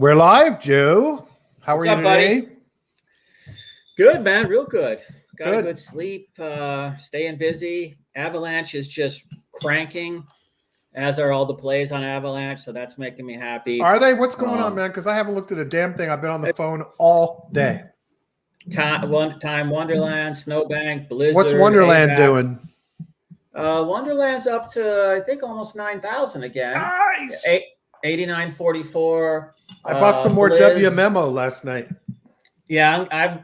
We're live, Joe. How What's are you up, today? buddy? Good, man. Real good. Got Good. a good sleep. Staying busy. Avalanche is just cranking, as are all the plays on Avalanche. So that's making me happy. Are they? What's going on, man? Because I haven't looked at a damn thing. I've been on the phone all day. Time Wonderland, Snowbank, Blizzard. What's Wonderland AVAX. doing? Wonderland's up to, I think, almost 9,000 again. Nice. 89.44. I bought some more Blizz. WMMO last night. Yeah, I've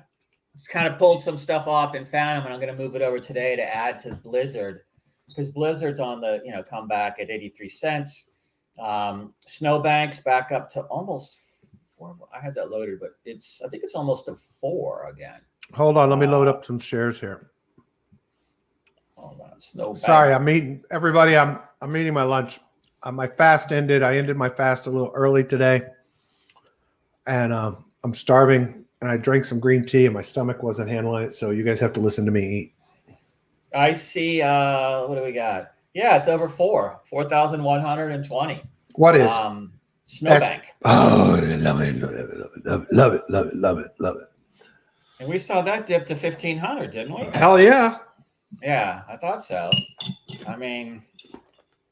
kind of pulled some stuff off and found them, and I'm going to move it over today to add to Blizzard, because Blizzard's on the comeback at 83 cents. Snowbank's back up to almost 4. I had that loaded, but I think it's almost to 4 again. Hold on, let me load up some shares here. Hold on, Snowbank. Sorry, I'm eating. Everybody, I'm eating my lunch. My fast ended. I ended my fast a little early today, and I'm starving. And I drank some green tea, and my stomach wasn't handling it. So you guys have to listen to me eat. I see. What do we got? Yeah, it's over 4,120. What is Snowbank? Oh, I love it, love it, love it, love it, love it, love it, love it. And we saw that dip to 1,500, didn't we? Hell yeah. Yeah, I thought so. I mean,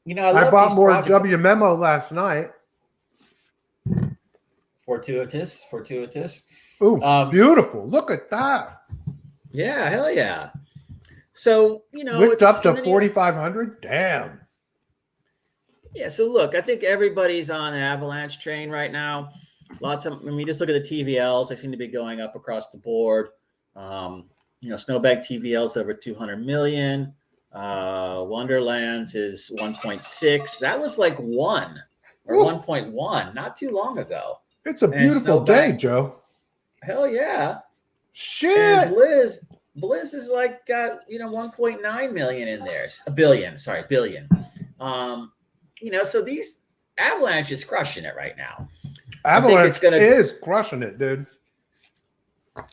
I bought more WMMO last night. Fortuitous. Ooh, beautiful. Look at that. Yeah, hell yeah. So, Wicked up to 4,500. Damn. Yeah, so look, I think everybody's on an avalanche train right now. Just look at the TVLs. They seem to be going up across the board. Snowbank TVL's over 200 million. Wonderlands is 1.6. That was like 1 or 1.1 not too long ago. It's a beautiful day, Joe. Hell yeah. Shit. And Blizz is like got 1.9 million in there. Billion. So these Avalanche is crushing it right now. Avalanche is crushing it, dude.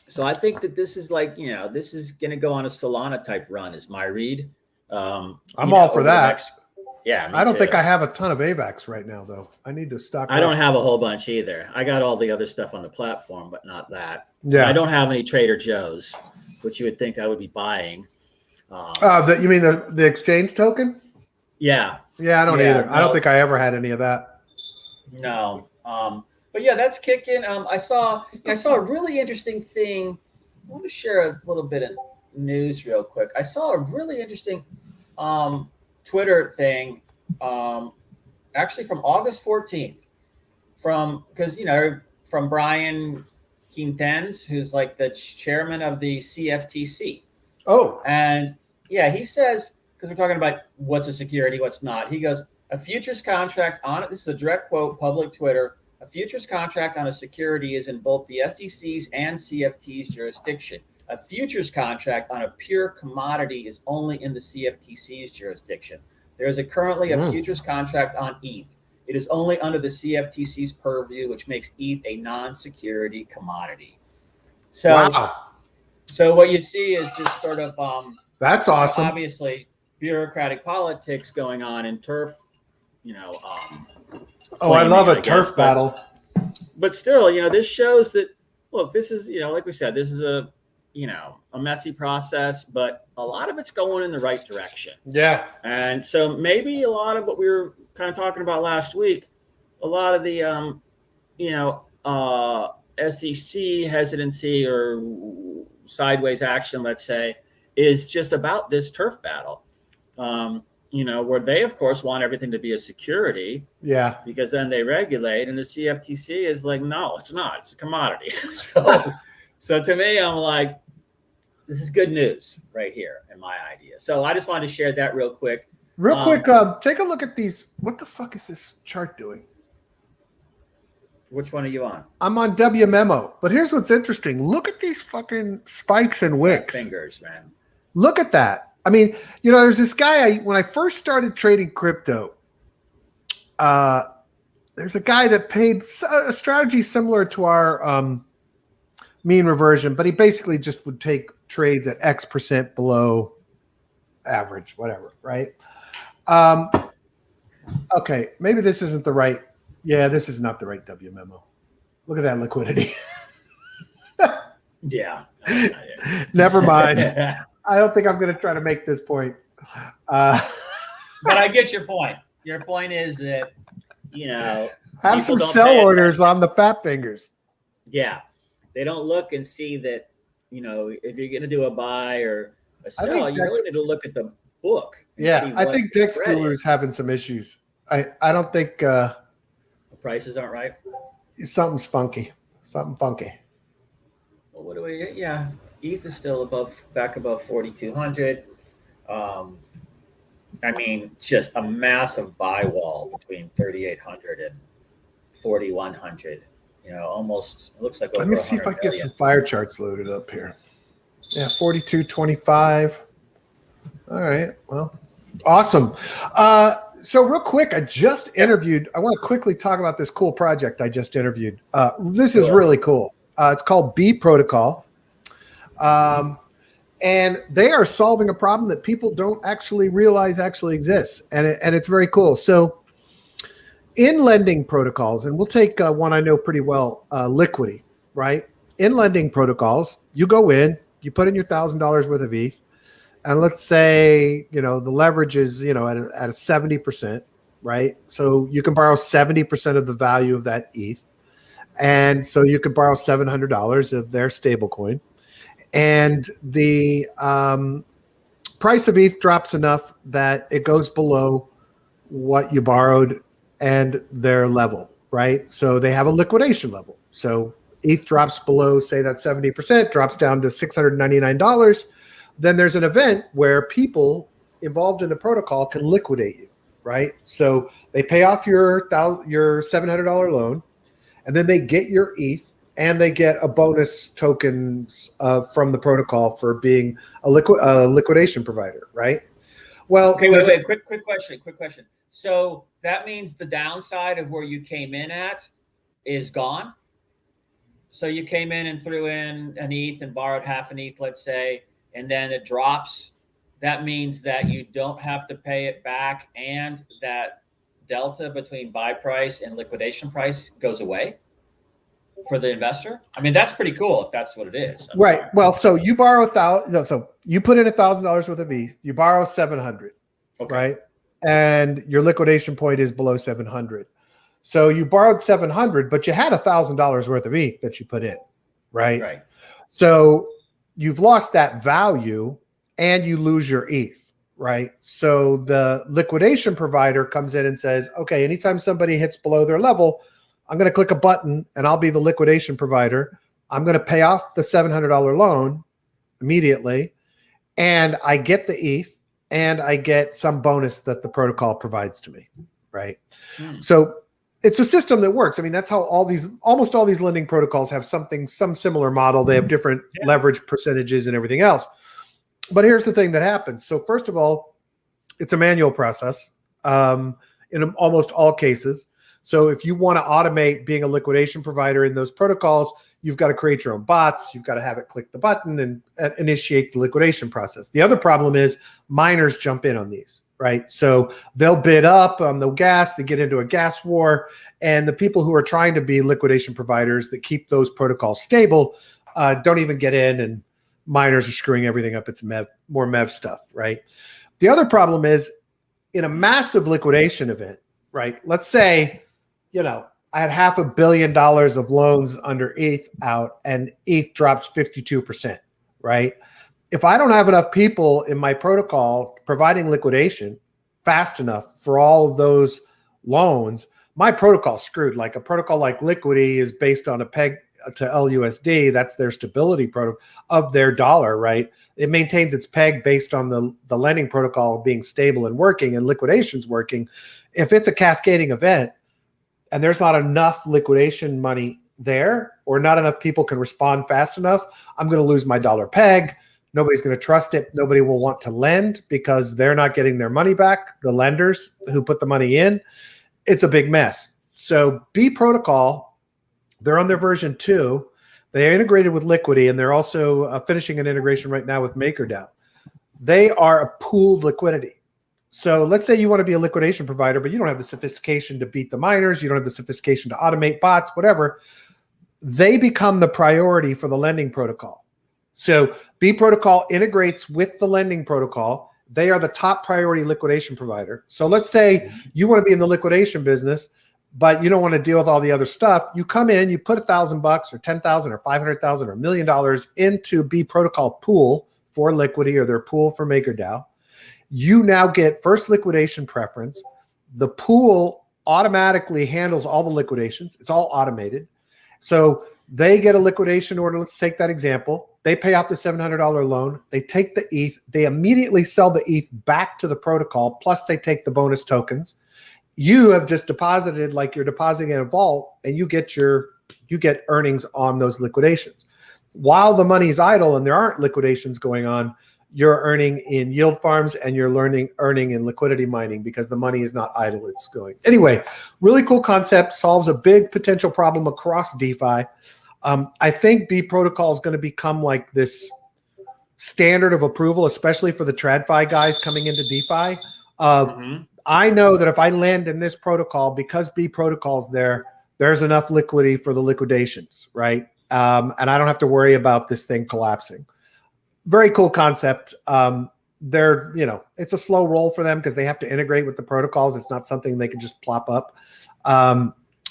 So I think that this is this is gonna go on a Solana type run, is my read. I'm all for that. Yeah, I don't think I have a ton of AVAX right now, though. I need to stock. I don't have a whole bunch either. I got all the other stuff on the platform, but not that. Yeah, I don't have any Trader Joe's, which you would think I would be buying. You mean the exchange token? Yeah. Yeah, I don't either. No. I don't think I ever had any of that. No. But yeah, that's kicking. I saw a really interesting thing. I want to share a little bit of news real quick. I saw a really interesting Twitter thing, actually from August 14th, from Brian Quintens, who's like the chairman of the CFTC. Oh, and yeah, he says, because we're talking about what's a security, what's not. He goes, a futures contract on it. This is a direct quote, public Twitter. A futures contract on a security is in both the SEC's and CFTC's jurisdiction. A futures contract on a pure commodity is only in the CFTC's jurisdiction. There is currently a futures contract on ETH. It is only under the CFTC's purview, which makes ETH a non-security commodity. So, wow. So what you see is this sort of that's awesome. Obviously, bureaucratic politics going on in turf. I love a turf battle. But still, this shows that. Look, this is like we said, this is a messy process, but a lot of it's going in the right direction. Yeah. And so maybe a lot of what we were kind of talking about last week, a lot of the, SEC hesitancy or sideways action, let's say, is just about this turf battle. Where they, of course, want everything to be a security. Yeah. Because then they regulate, and the CFTC is like, no, it's not. It's a commodity. So to me, I'm like, this is good news right here in my idea. So I just wanted to share that real quick. Take a look at these. What the fuck is this chart doing? Which one are you on? I'm on WMMO. But here's what's interesting. Look at these fucking spikes and wicks. Fingers, man. Look at that. I mean, there's this guy, when I first started trading crypto, there's a guy that paid a strategy similar to our mean reversion, but he basically just would take trades at X% below average, whatever, right? Okay, maybe this isn't the right. Yeah, this is not the right WMMO. Look at that liquidity. Yeah. Never mind. I don't think I'm going to try to make this point. But I get your point. Your point is that, have some sell orders on the fat fingers. Yeah. They don't look and see that, if you're going to do a buy or a sell, you really need to look at the book. Yeah. I think Dex Guru's having some issues. I don't think the prices aren't right. Something's funky. Something funky. Well, what do we get? Yeah. ETH is still back above 4,200. Just a massive buy wall between 3,800 and 4,100. Almost looks like. Let me see if I get some fire charts loaded up here. Yeah, 42.25. All right. Well, awesome. So real quick, I just interviewed. I want to quickly talk about this cool project I just interviewed. This is really cool. It's called B Protocol. And they are solving a problem that people don't actually realize actually exists. And it's very cool. So in lending protocols, and we'll take one I know pretty well, liquidity, right? In lending protocols, you go in, you put in your $1,000 worth of ETH, and let's say, the leverage is, at a 70%, right? So you can borrow 70% of the value of that ETH. And so you could borrow $700 of their stable coin. And the price of ETH drops enough that it goes below what you borrowed and their level, right? So they have a liquidation level. So ETH drops below, say that 70%, drops down to $699. Then there's an event where people involved in the protocol can liquidate you, right? So they pay off your $700 loan, and then they get your ETH, and they get a bonus tokens from the protocol for being a liquidation provider, right? Well, okay, wait. Quick question. So that means the downside of where you came in at is gone. So you came in and threw in an ETH and borrowed half an ETH, let's say, and then it drops. That means that you don't have to pay it back, and that delta between buy price and liquidation price goes away for the investor. That's pretty cool if that's what it is. Right. Well, so you borrow so you put in $1,000 worth of ETH, you borrow 700, okay, right? And your liquidation point is below 700. So you borrowed 700, but you had $1,000 worth of ETH that you put in, right? Right. So you've lost that value and you lose your ETH, right? So the liquidation provider comes in and says, okay, anytime somebody hits below their level, I'm going to click a button and I'll be the liquidation provider. I'm going to pay off the $700 loan immediately, and I get the ETH and I get some bonus that the protocol provides to me, right? So it's a system that works. That's how almost all these lending protocols have some similar model. They have different leverage percentages and everything else. But here's the thing that happens. So first of all, it's a manual process in almost all cases. So if you want to automate being a liquidation provider in those protocols, you've got to create your own bots. You've got to have it click the button and initiate the liquidation process. The other problem is miners jump in on these, right? So they'll bid up on the gas, they get into a gas war, and the people who are trying to be liquidation providers that keep those protocols stable don't even get in, and miners are screwing everything up. It's more MEV stuff, right? The other problem is in a massive liquidation event, right? Let's say, I had $500 million of loans under ETH out, and ETH drops 52%, right? If I don't have enough people in my protocol providing liquidation fast enough for all of those loans, my protocol's screwed. Like a protocol like Liquidity is based on a peg to LUSD. That's their stability protocol of their dollar, right? It maintains its peg based on the lending protocol being stable and working, and liquidation's working. If it's a cascading event, and there's not enough liquidation money there, or not enough people can respond fast enough, I'm going to lose my dollar peg. Nobody's going to trust it. Nobody will want to lend because they're not getting their money back, the lenders who put the money in. It's a big mess. So B Protocol, they're on their version 2. They are integrated with Liquidity, and they're also finishing an integration right now with MakerDAO. They are a pooled liquidity. So let's say you want to be a liquidation provider, but you don't have the sophistication to beat the miners. You don't have the sophistication to automate bots, whatever. they become the priority for the lending protocol. So B protocol integrates with the lending protocol. They are the top priority liquidation provider. So let's say you want to be in the liquidation business, but you don't want to deal with all the other stuff. You come in, you put $1,000 or 10,000 or 500,000 or $1 million into B protocol pool for liquidity or their pool for MakerDAO. You now get first liquidation preference. The pool automatically handles all the liquidations. It's all automated. So they get a liquidation order. Let's take that example. They pay out the $700 loan. They take the ETH. They immediately sell the ETH back to the protocol. Plus they take the bonus tokens. You have just deposited like you're depositing in a vault, and you get earnings on those liquidations. While the money's idle and there aren't liquidations going on, you're earning in yield farms and you're earning in liquidity mining because the money is not idle, it's going. Anyway, really cool concept, solves a big potential problem across DeFi. I think B protocol is going to become like this standard of approval, especially for the TradFi guys coming into DeFi. I know that if I land in this protocol, because B protocol's there's enough liquidity for the liquidations, right? And I don't have to worry about this thing collapsing. Very cool concept. It's a slow roll for them because they have to integrate with the protocols. It's not something they can just plop up.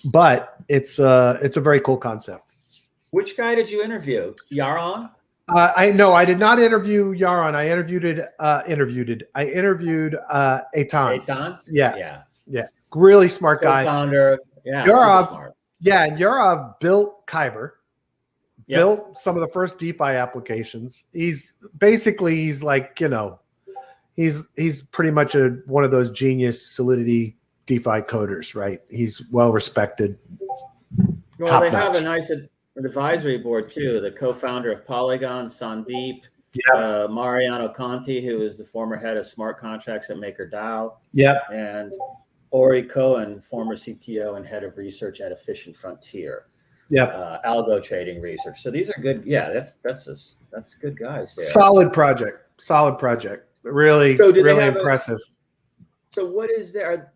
But it's a very cool concept. Which guy did you interview? Yaron? I did not interview Yaron. I interviewed Eitan. Eitan? Yeah. Really smart guy. Co-founder. Yeah. Yarov, and Yarov built Kyber. Built some of the first DeFi applications. He's like, he's pretty much one of those genius Solidity DeFi coders, right? He's well respected. Well, they have a nice advisory board too. The co-founder of Polygon, Sandeep, Mariano Conti, who is the former head of smart contracts at MakerDAO, and Ori Cohen, former CTO and head of research at Efficient Frontier. Algo trading research. So these are good. Yeah, that's good guys there. Solid project. Really impressive. So what is there?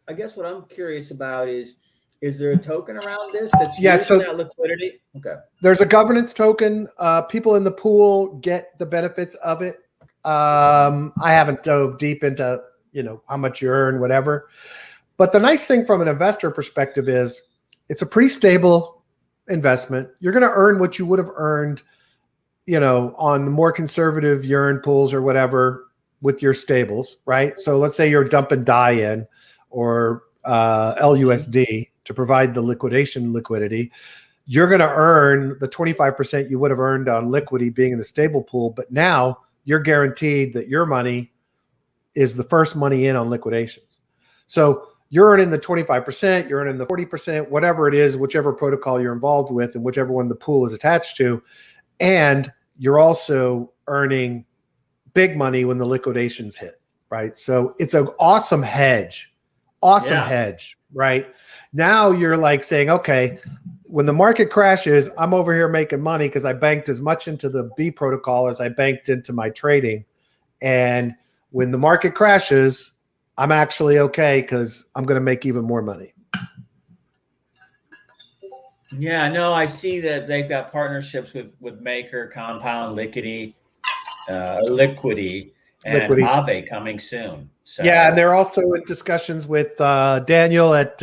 I guess what I'm curious about is there a token around this that's using that liquidity? Okay. There's a governance token. People in the pool get the benefits of it. I haven't dove deep into how much you earn, whatever. But the nice thing from an investor perspective is it's a pretty stable investment. You're going to earn what you would have earned, on the more conservative Yearn pools or whatever with your stables, right? So let's say you're dumping DAI in or LUSD to provide the liquidity. You're going to earn the 25% you would have earned on liquidity being in the stable pool, but now you're guaranteed that your money is the first money in on liquidations. So you're earning the 25%, you're earning the 40%, whatever it is, whichever protocol you're involved with and whichever one the pool is attached to. And you're also earning big money when the liquidations hit, right? So it's an awesome hedge, right? Now you're like saying, okay, when the market crashes, I'm over here making money because I banked as much into the B protocol as I banked into my trading. And when the market crashes, I'm actually okay because I'm going to make even more money. Yeah, no, I see that they've got partnerships with Maker, Compound, Liquidity, and Aave coming soon. So, yeah, and they're also in discussions with Daniel at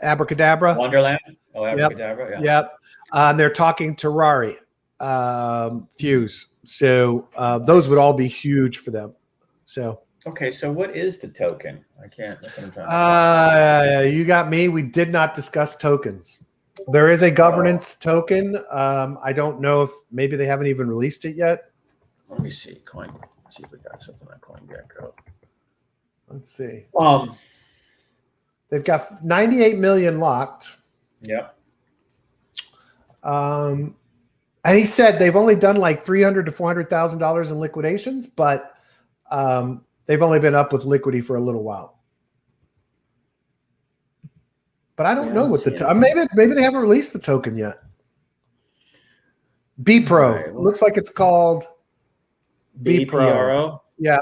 Abracadabra. Wonderland. Oh, Abracadabra. Yep. And they're talking to Rari, Fuse. So those would all be huge for them. So. Okay, so what is the token? I can't. That's what I'm trying to you got me. We did not discuss tokens. There is a governance token. I don't know if maybe they haven't even released it yet. Let me see. Let's see if we got something on CoinGecko. Let's see. They've got 98 million locked. Yep. And he said they've only done like $300,000 to $400,000 in liquidations, but they've only been up with liquidity for a little while. But I don't know what maybe they haven't released the token yet. B Pro. Right, looks like it's called B Pro. Yeah.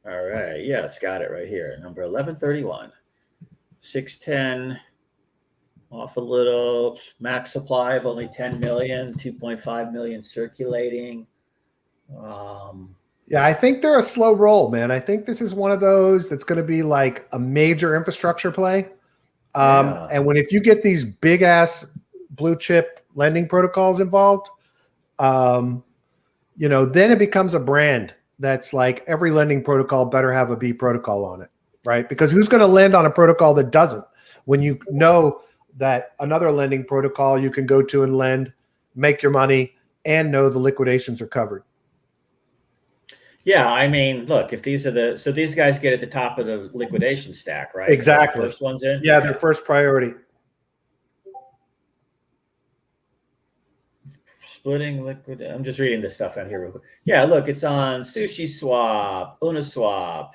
All right. Yeah, it's got it right here. Number 1131. 610 off a little. Max supply of only 10 million, 2.5 million circulating. Yeah, I think they're a slow roll, man. I think this is one of those that's going to be like a major infrastructure play. And if you get these big ass blue chip lending protocols involved, then it becomes a brand that's like every lending protocol better have a B protocol on it, right? Because who's going to lend on a protocol that doesn't? When you know that another lending protocol you can go to and lend, make your money, and know the liquidations are covered. Yeah, I mean, look, if these guys get at the top of the liquidation stack, right? Exactly. The first ones in. Yeah, their first priority. Splitting liquid. I'm just reading this stuff out here real quick. Yeah, look, it's on Sushi Swap, Uniswap.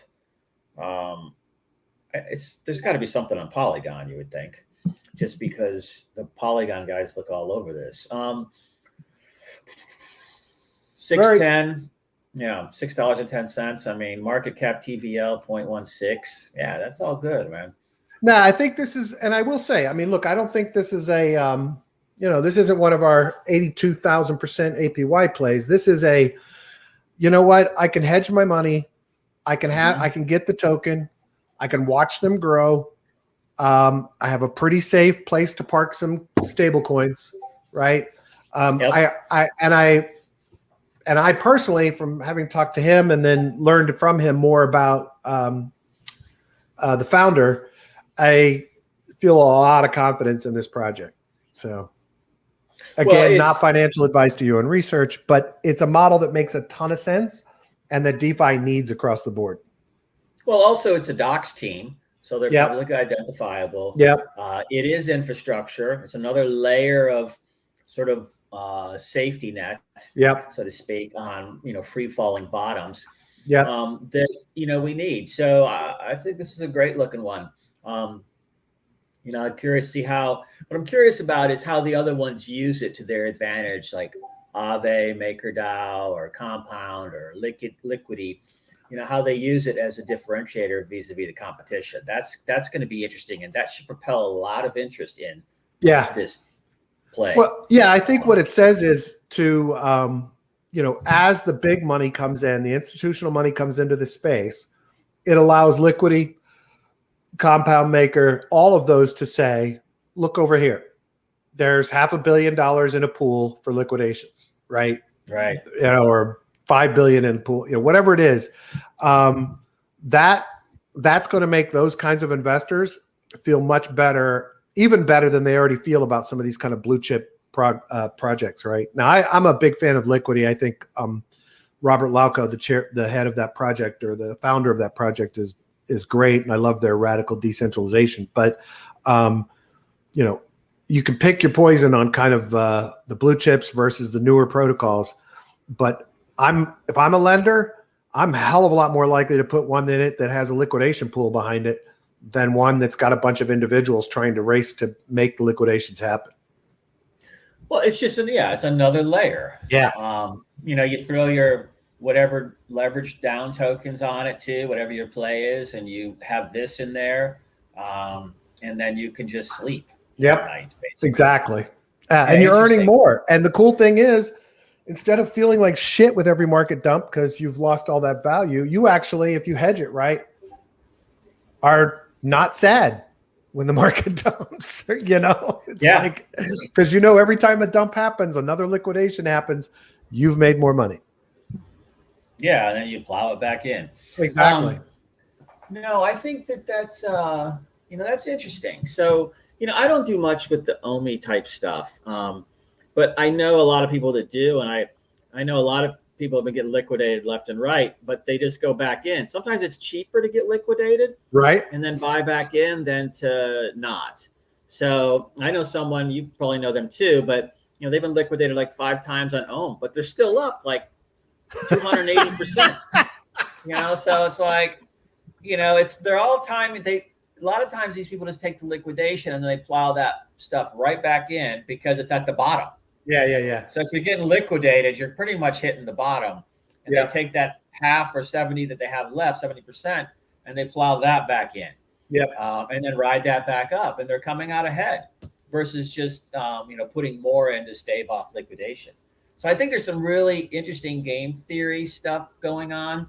There's got to be something on Polygon, you would think, just because the Polygon guys look all over this. 610. Yeah, $6.10. I mean, market cap TVL 0.16. Yeah, that's all good, man. No, I think this is, and I will say, I mean, look, I don't think this is a, this isn't one of our 82,000% APY plays. This is a, you know what? I can hedge my money. I can get the token. I can watch them grow. I have a pretty safe place to park some stable coins, right? And I personally, from having talked to him and then learned from him more about the founder, I feel a lot of confidence in this project. So again, not financial advice to you on research, but it's a model that makes a ton of sense and that DeFi needs across the board. Well, also it's a docs team, so they're publicly identifiable. Yep. It is infrastructure. It's another layer of sort of safety net, so to speak, on free falling bottoms. That we need. So I think this is a great looking one. I'm curious to see what I'm curious about is how the other ones use it to their advantage, like Aave, MakerDAO, or Compound, or Liquidity. How they use it as a differentiator vis-a-vis the competition. That's going to be interesting, and that should propel a lot of interest in this play. Well, yeah, I think what it says is to, as the big money comes in, the institutional money comes into the space, it allows Liquidity, Compound Maker, all of those to say, look over here. There's $500 million in a pool for liquidations, right? Right. Or 5 billion in pool, whatever it is. That's going to make those kinds of investors feel much better, even better than they already feel about some of these kind of blue chip projects, right? Now, I'm a big fan of Liquidity. I think Robert Lauco, the head of that project, or the founder of that project, is great, and I love their radical decentralization. But you can pick your poison on kind of the blue chips versus the newer protocols. But if I'm a lender, I'm a hell of a lot more likely to put one in it that has a liquidation pool behind it than one that's got a bunch of individuals trying to race to make the liquidations happen. Well, it's just it's another layer. Yeah. You throw your whatever leveraged down tokens on it too, whatever your play is, and you have this in there, and then you can just sleep. Yep. Nights, exactly. And you're earning more. And the cool thing is, instead of feeling like shit with every market dump because you've lost all that value, you actually, if you hedge it right, are not sad when the market dumps. It's like, because every time a dump happens, another liquidation happens, you've made more money. Yeah, and then you plow it back in. Exactly. No, I think that's that's interesting. So I don't do much with the OMI type stuff. But I know a lot of people that do, and I know a lot of people have been getting liquidated left and right, but they just go back in. Sometimes it's cheaper to get liquidated, right, and then buy back in than to not. So I know someone, you probably know them too, but they've been liquidated like 5 times on OM, but they're still up like 280%. So it's like, they're all time. A lot of times these people just take the liquidation and then they plow that stuff right back in because it's at the bottom. Yeah. So if you're getting liquidated, you're pretty much hitting the bottom. And they take that half or 70 that they have left, 70%, and they plow that back in. Yep. And then ride that back up. And they're coming out ahead versus just putting more in to stave off liquidation. So I think there's some really interesting game theory stuff going on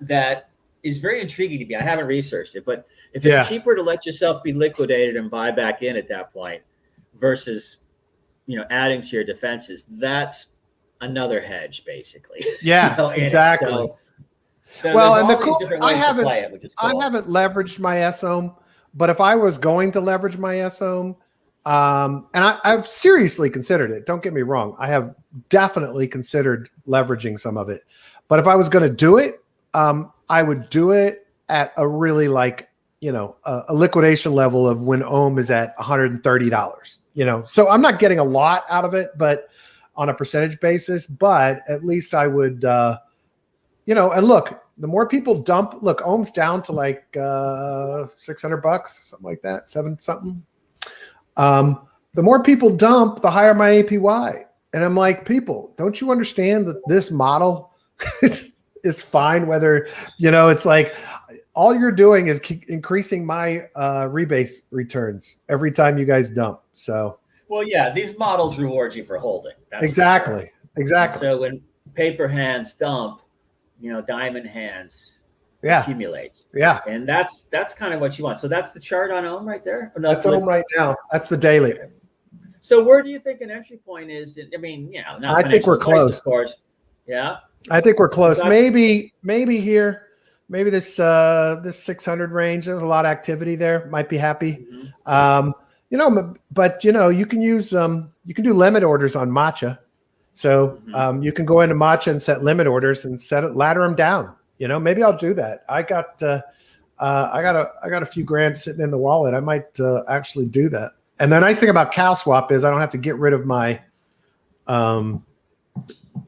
that is very intriguing to me. I haven't researched it, but if it's cheaper to let yourself be liquidated and buy back in at that point versus adding to your defenses, that's another hedge basically. Yeah, exactly. So well, and I haven't leveraged my SOM, but if I was going to leverage my SOM, and I've seriously considered it. Don't get me wrong. I have definitely considered leveraging some of it, but if I was going to do it, I would do it at a really a liquidation level of when ohm is at $130, so I'm not getting a lot out of it, but on a percentage basis, but at least I would, and look, the more people dump, look, ohm's down to like $600, something like that, 7 something. The more people dump, the higher my APY. And I'm like, people, don't you understand that this model is fine? Whether, it's like all you're doing is increasing my rebate returns every time you guys dump. So, well, yeah, these models reward you for holding. That's exactly. Exactly. So when paper hands dump, diamond hands accumulate. Yeah. And that's kind of what you want. So that's the chart on ohm right there. No, that's ohm right now. That's the daily. Okay. So where do you think an entry point is? I mean, I think we're close. Of course. Yeah. I think we're close. Maybe here, maybe this 600 range. There's a lot of activity there. Might be happy. Mm-hmm. But you can use you can do limit orders on matcha. So you can go into matcha and set limit orders and ladder them down. Maybe I'll do that. I got a few grand sitting in the wallet. I might actually do that. And the nice thing about CalSwap is I don't have to get rid of my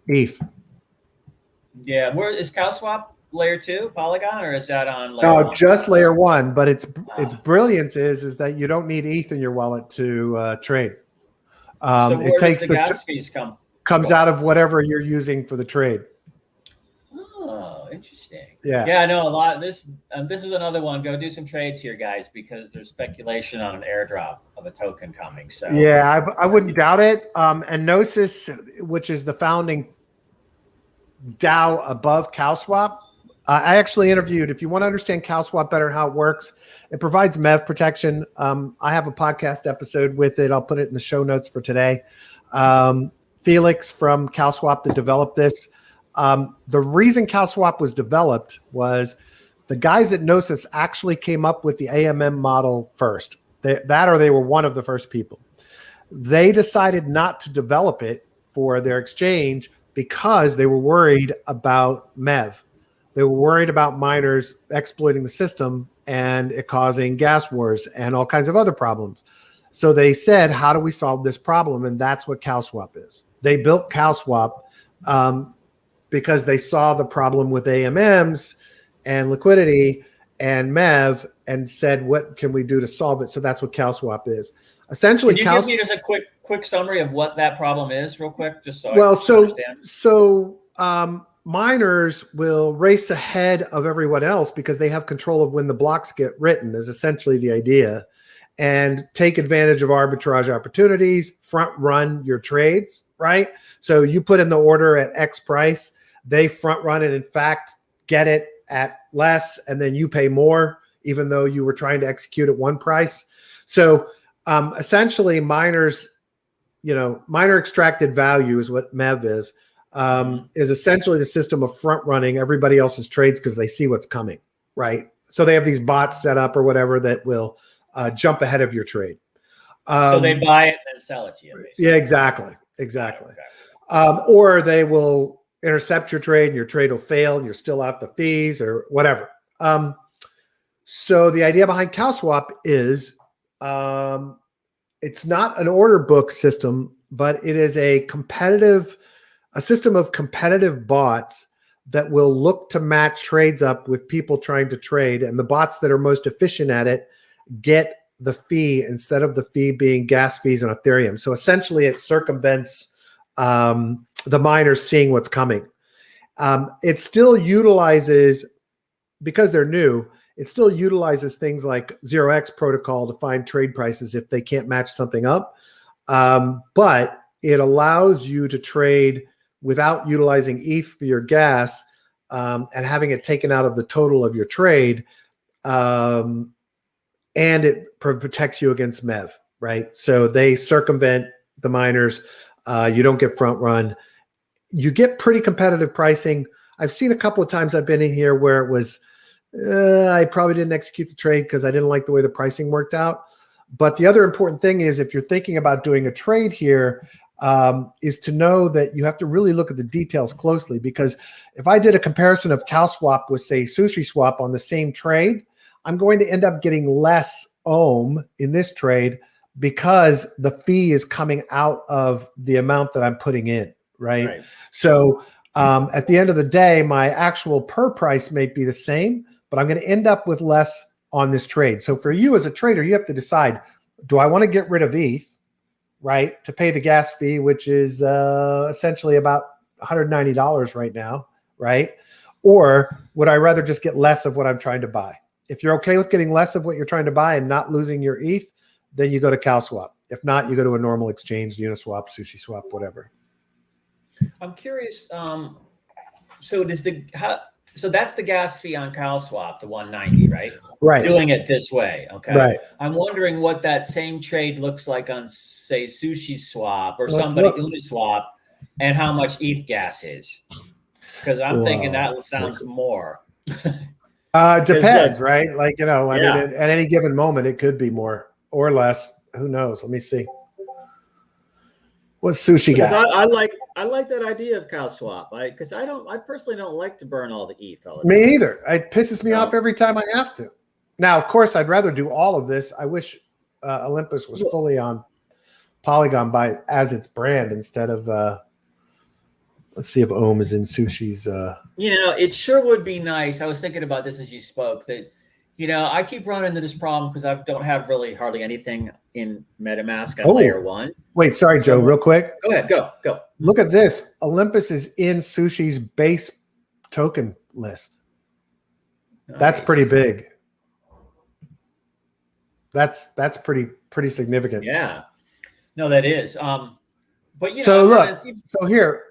ETH. Yeah, where is CalSwap layer 2 Polygon, or is that on layer No, 1? just layer 1. But its brilliance is that you don't need ETH in your wallet to trade. So where does the gas fees comes out of whatever you're using for the trade. Oh, interesting. Yeah. Yeah, I know a lot. This is another one. Go do some trades here, guys, because there's speculation on an airdrop of a token coming. So yeah, I wouldn't doubt it. And Gnosis, which is the founding DAO above CalSwap, I actually interviewed. If you want to understand CalSwap better and how it works, it provides MEV protection. I have a podcast episode with it. I'll put it in the show notes for today. Felix from CalSwap that developed this. The reason CalSwap was developed was the guys at Gnosis actually came up with the AMM model first. They were one of the first people. They decided not to develop it for their exchange because they were worried about MEV. They were worried about miners exploiting the system and it causing gas wars and all kinds of other problems. So they said, how do we solve this problem? And that's what CalSwap is. They built CalSwap because they saw the problem with AMMs and liquidity and MEV and said, what can we do to solve it? So that's what CalSwap is. Essentially, can you give me just a quick summary of what that problem is real quick, just so I understand? So miners will race ahead of everyone else because they have control of when the blocks get written is essentially the idea, and take advantage of arbitrage opportunities, front run your trades, right? So you put in the order at X price, they front run it, in fact, get it at less, and then you pay more, even though you were trying to execute at one price. So essentially miners, miner extracted value is what MEV is essentially the system of front running everybody else's trades because they see what's coming, right? So they have these bots set up or whatever that will jump ahead of your trade. So they buy it and then sell it to you, basically. Yeah, exactly. Okay. Or they will intercept your trade and your trade will fail and you're still out the fees or whatever. So the idea behind CalSwap is it's not an order book system, but it is a system of competitive bots that will look to match trades up with people trying to trade. And the bots that are most efficient at it get the fee instead of the fee being gas fees on Ethereum. So essentially it circumvents the miners seeing what's coming. It still utilizes, because they're new, it still utilizes things like 0x protocol to find trade prices if they can't match something up. But it allows you to trade without utilizing ETH for your gas, and having it taken out of the total of your trade. And it protects you against MEV, right? So they circumvent the miners. You don't get front run. You get pretty competitive pricing. I've seen a couple of times I've been in here where it was, I probably didn't execute the trade because I didn't like the way the pricing worked out. But the other important thing is, if you're thinking about doing a trade here, is to know that you have to really look at the details closely, because if I did a comparison of CalSwap with, say, SushiSwap on the same trade, I'm going to end up getting less ohm in this trade because the fee is coming out of the amount that I'm putting in, right? So at the end of the day, my actual per price may be the same, but I'm going to end up with less on this trade. So for you as a trader, you have to decide, do I want to get rid of ETH, right, to pay the gas fee, which is essentially about $190 right now, right? Or would I rather just get less of what I'm trying to buy? If you're okay with getting less of what you're trying to buy and not losing your ETH, then you go to CalSwap. If not, you go to a normal exchange, Uniswap, SushiSwap, whatever. I'm curious. So that's the gas fee on CalSwap, the 190, right? Right. Doing it this way. Okay. Right. I'm wondering what that same trade looks like on, say, SushiSwap or somebody Uniswap, and how much ETH gas is. Because I'm thinking that sounds more. Depends, right? Like, you know, I mean, at any given moment, it could be more or less. Who knows? Let me see. What's Sushi got? I like that idea of CalSwap. Because I personally don't like to burn all the ETH all the time. Me either. It pisses me off every time I have to. Now, of course, I'd rather do all of this. I wish Olympus was fully on Polygon as its brand instead of. Let's see if Ohm is in Sushi's. You know, it sure would be nice. I was thinking about this as you spoke. That, you know, I keep running into this problem because I don't have really hardly anything in MetaMask on layer 1. Wait, sorry, Joe, real quick. Go ahead, go. Look at this. Olympus is in Sushi's base token list. Nice. That's pretty big. That's pretty significant. Yeah. No, that is. But you so know, look. So here.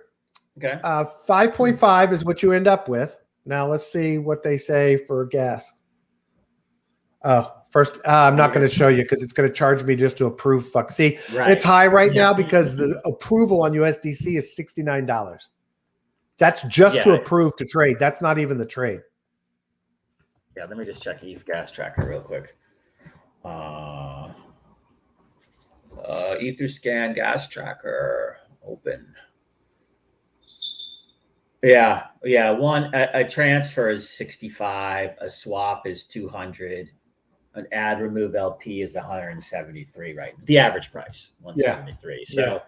Okay. 5.5 is what you end up with. Now let's see what they say for gas. Oh, first, I'm not going to show you because it's going to charge me just to approve. See, it's high right now because the approval on USDC is $69. That's just to approve to trade. That's not even the trade. Yeah, let me just check ETH gas tracker real quick. Etherscan gas tracker open. Yeah. A transfer is 65. A swap is 200. An add remove LP is 173. Right. The average price 173. So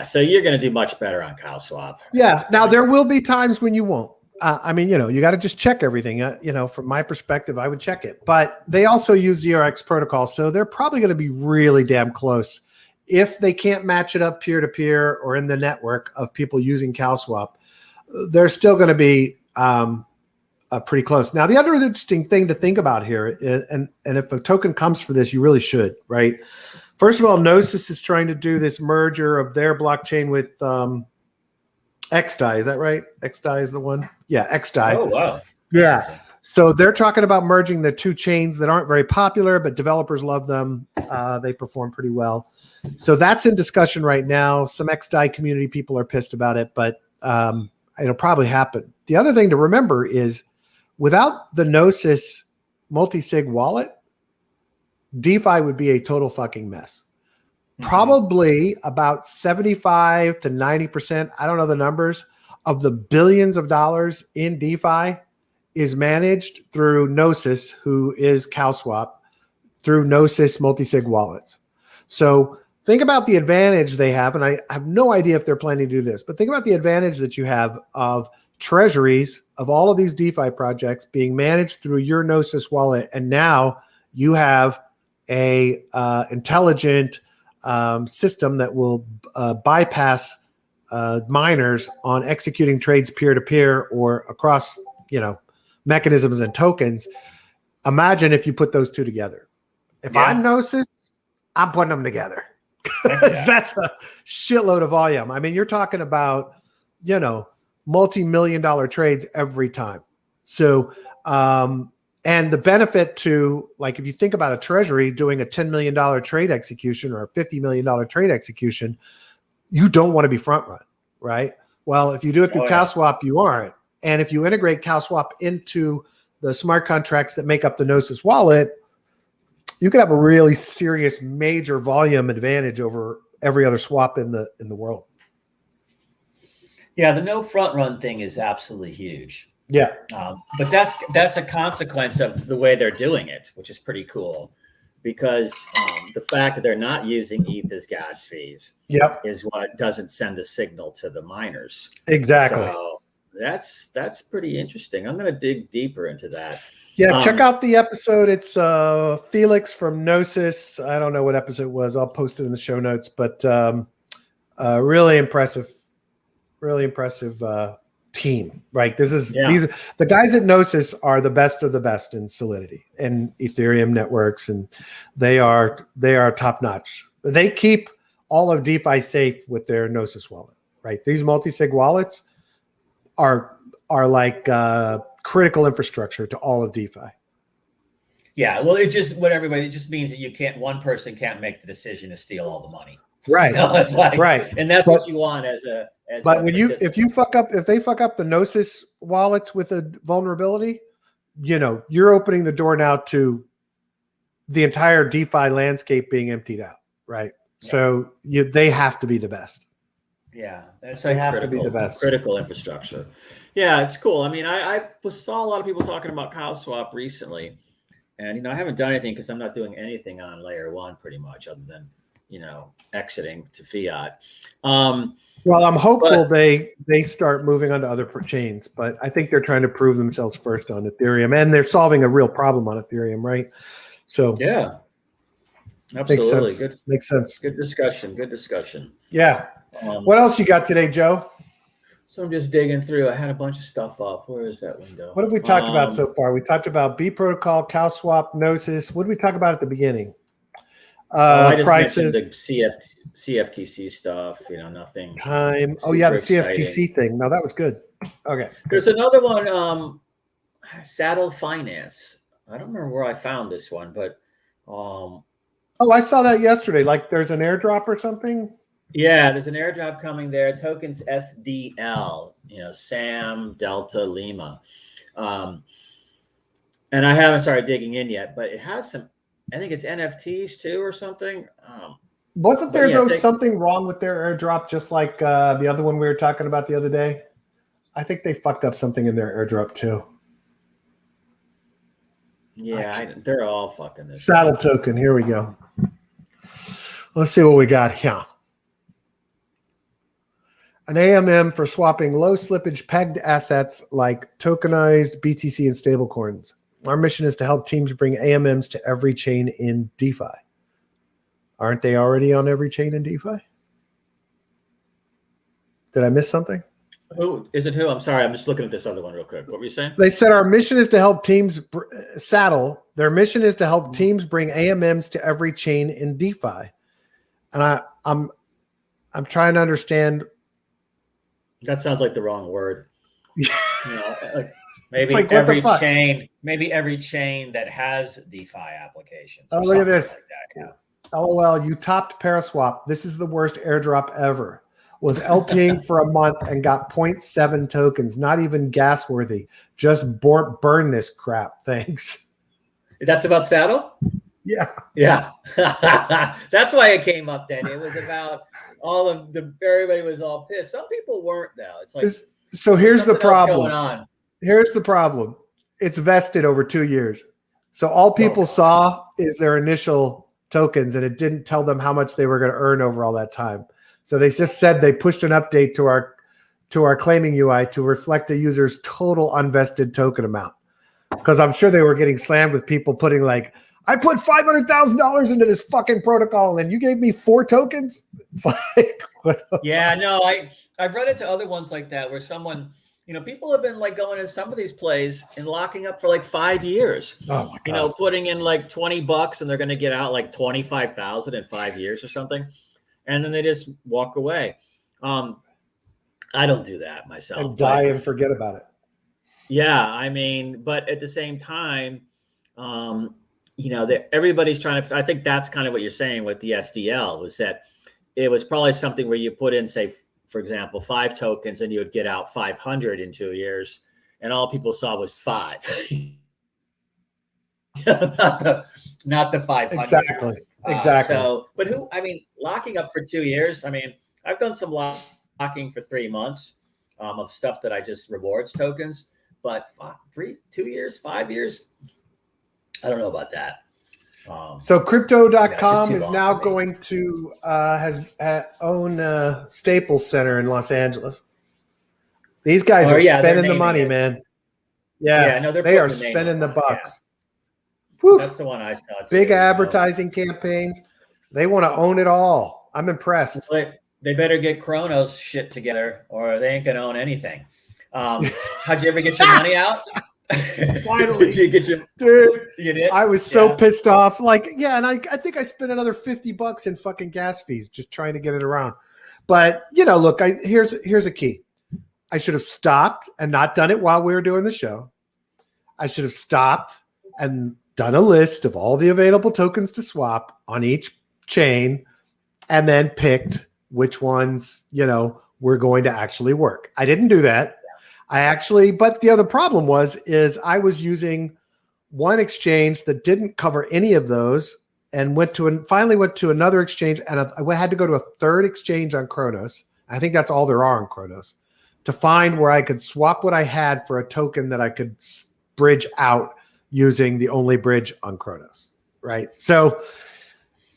so you're going to do much better on CalSwap. Yeah. Now there will be times when you won't. I mean, you know, you got to just check everything. You know, from my perspective, I would check it. But they also use 0x protocol, so they're probably going to be really damn close. If they can't match it up peer to peer or in the network of people using CalSwap, they're still going to be pretty close. Now, the other interesting thing to think about here, and if a token comes for this, you really should, right? First of all, Gnosis is trying to do this merger of their blockchain with XDAI. Is that right? XDAI is the one? Yeah, XDAI. Oh, wow. Yeah. So they're talking about merging the two chains that aren't very popular, but developers love them. They perform pretty well. So that's in discussion right now. Some XDAI community people are pissed about it, but it'll probably happen. The other thing to remember is without the Gnosis multi-sig wallet, DeFi would be a total fucking mess. Mm-hmm. Probably about 75 to 90%, I don't know the numbers, of the billions of dollars in DeFi is managed through Gnosis, who is CalSwap, through Gnosis multi-sig wallets. So think about the advantage they have, and I have no idea if they're planning to do this, but think about the advantage that you have of treasuries of all of these DeFi projects being managed through your Gnosis wallet, and now you have a intelligent system that will bypass miners on executing trades peer-to-peer or across, you know, mechanisms and tokens. Imagine if you put those two together. If I'm Gnosis, I'm putting them together because that's a shitload of volume. I mean, you're talking about, multi-million-dollar trades every time. So, and the benefit to, like, if you think about a treasury doing a $10 million trade execution or a $50 million trade execution, you don't want to be front run, right? Well, if you do it through CowSwap, you aren't. And if you integrate CowSwap into the smart contracts that make up the Gnosis wallet, you could have a really serious major volume advantage over every other swap in the world. Yeah, the no front run thing is absolutely huge. Yeah. But that's a consequence of the way they're doing it, which is pretty cool, because the fact that they're not using ETH as gas fees is what doesn't send a signal to the miners. Exactly. So that's pretty interesting. I'm going to dig deeper into that. Yeah, check out the episode. It's Felix from Gnosis. I don't know what episode it was. I'll post it in the show notes, but really impressive team, right? These the guys at Gnosis are the best of the best in Solidity and Ethereum networks, and they are top notch. They keep all of DeFi safe with their Gnosis wallet, right? These multi-sig wallets are like critical infrastructure to all of DeFi. Yeah, well, it just means that one person can't make the decision to steal all the money. Right. It's like, right. And that's what you want as a. But if they fuck up the Gnosis wallets with a vulnerability, you're opening the door now to the entire DeFi landscape being emptied out, right? Yeah. So they have to be the best. Yeah, that's they have to be the best. Critical infrastructure. Yeah, it's cool. I mean, I saw a lot of people talking about CowSwap recently, and I haven't done anything because I'm not doing anything on layer 1 pretty much, other than exiting to fiat. Well, I'm hopeful they start moving on to other chains, but I think they're trying to prove themselves first on Ethereum, and they're solving a real problem on Ethereum, right? So yeah, absolutely. Makes sense. Good discussion. Yeah. What else you got today, Joe? So I'm just digging through. I had a bunch of stuff up. Where is that window? What have we talked about so far? We talked about B protocol, CowSwap, Gnosis. What did we talk about at the beginning? I just prices, mentioned the CFTC stuff. Nothing. Time. Oh yeah, the CFTC exciting thing. No, that was good. Okay. There's another one. Saddle Finance. I don't remember where I found this one, but I saw that yesterday. Like, there's an airdrop or something. Yeah, there's an airdrop coming there. Tokens SDL. Sam Delta Lima. And I haven't started digging in yet, but it has some. I think it's NFTs too or something. Wasn't there something wrong with their airdrop, just like the other one we were talking about the other day? I think they fucked up something in their airdrop too. Yeah, they're all fucking this. Saddle token. Here we go. Let's see what we got here. An AMM for swapping low slippage pegged assets like tokenized BTC and stablecoins. Our mission is to help teams bring AMMs to every chain in DeFi. Aren't they already on every chain in DeFi? Did I miss something? Who is it? Who? I'm sorry. I'm just looking at this other one real quick. What were you saying? They said our mission is to help teams Saddle. Their mission is to help teams bring AMMs to every chain in DeFi. And I'm trying to understand. That sounds like the wrong word. Maybe like, every chain that has DeFi applications. Oh, look at this. Like LOL, you topped Paraswap. This is the worst airdrop ever. Was LPing for a month and got 0.7 tokens. Not even gas worthy. Just burn this crap. Thanks. That's about Saddle? Yeah. Yeah. That's why it came up then. It was about everybody was all pissed. Some people weren't though. It's like, so here's the problem. Going on. Here's the problem. It's vested over 2 years. So all people saw is their initial tokens, and it didn't tell them how much they were going to earn over all that time. So they just said they pushed an update to our claiming UI to reflect a user's total unvested token amount. Because I'm sure they were getting slammed with people putting like, I put $500,000 into this fucking protocol and you gave me 4 tokens. It's like, yeah, no, I've run into other ones like that where someone people have been like going to some of these plays and locking up for like 5 years. Oh my God. Putting in like $20 and they're going to get out like 25,000 in 5 years or something, and then they just walk away. I don't do that myself. And die and forget about it. Yeah, but at the same time, everybody's trying to. I think that's kind of what you're saying with the SDL, was that it was probably something where you put in, say, for example, 5 tokens, and you would get out 500 in 2 years, and all people saw was 5. not the 500. Exactly. Locking up for 2 years. I've done some locking for 3 months of stuff that I just rewards tokens, but 2 years, 5 years, I don't know about that. So crypto.com is now going to own Staples Center in Los Angeles. These guys are spending the money, man. Yeah, they are spending the bucks. Yeah. That's the one I saw too. Big advertising campaigns. They want to own it all. I'm impressed. They better get Chronos shit together, or they ain't gonna own anything. How'd you ever get your money out? Finally. Did you get your dude? You did? I was so pissed off. And I think I spent another $50 in fucking gas fees just trying to get it around. But look, here's a key. I should have stopped and not done it while we were doing the show. I should have stopped and done a list of all the available tokens to swap on each chain, and then picked which ones, were going to actually work. I didn't do that. But the other problem is I was using one exchange that didn't cover any of those, and finally went to another exchange, and I had to go to a third exchange on Chronos. I think that's all there are on Chronos, to find where I could swap what I had for a token that I could bridge out using the only bridge on Chronos. Right. So